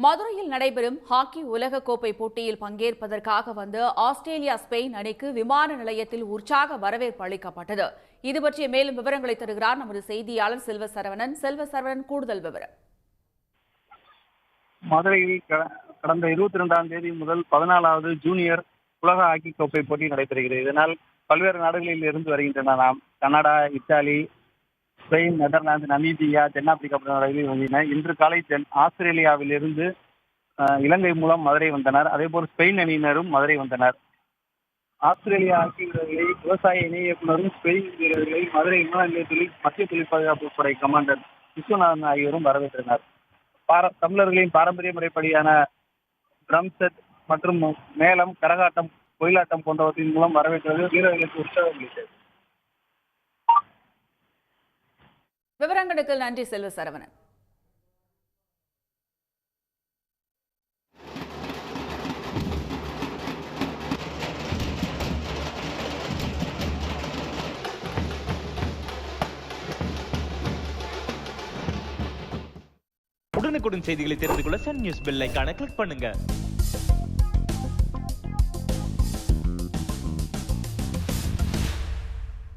மதுரையில் நடைபெறும் ஹாக்கி உலகக்கோப்பை போட்டியில் பங்கேற்பதற்காக வந்து ஆஸ்திரேலியா ஸ்பெயின் அணிக்கு விமான நிலையத்தில் உற்சாக வரவேற்பு அளிக்கப்பட்டது. இது பற்றிய மேலும் விவரங்களை தருகிறார் நமது செய்தியாளர் செல்வ சரவணன். கூடுதல் விவரம். மதுரையில் கடந்த 22ஆம் தேதி முதல் 14வது ஜூனியர் உலக ஹாக்கி கோப்பை போட்டி நடைபெறுகிறது. இதனால் பல்வேறு நாடுகளில் இருந்து வருகின்றன. Canada, Italy, Spain, Netherlands, Namibia, தென்னாப்பிரிக்கா போன்ற நாடுகளில் வந்தன. இன்று காலை ஆஸ்திரேலியாவில் இருந்து இலங்கை மூலம் மதுரை வந்தனர். அதேபோல் ஸ்பெயின் அணியினரும் மதுரை வந்தனர். ஆஸ்திரேலியா ஹாக்கி வீரர்களை விவசாய இணை இயக்குநரும் ஸ்பெயின் வீரர்களை மதுரை விமான நிலையத்தில் மத்திய தொழில் பாதுகாப்பு படை கமாண்டர் விஸ்வநாதன் ஆகியோரும் வரவேற்றனர். தமிழர்களின் பாரம்பரிய முறைப்படியான ட்ரம் செட் மற்றும் மேளம், கரகாட்டம், ஒயிலாட்டம் போன்றவற்றின் மூலம் வரவேற்றது வீரர்களுக்கு உற்சாகம் அளித்தது. விவரங்களுக்கு நன்றி செல்வ சரவணன். உடனுக்குடன் செய்திகளை தெரிந்து கொள்ள சன் நியூஸ் பெல் ஐகானை கிளிக் பண்ணுங்க.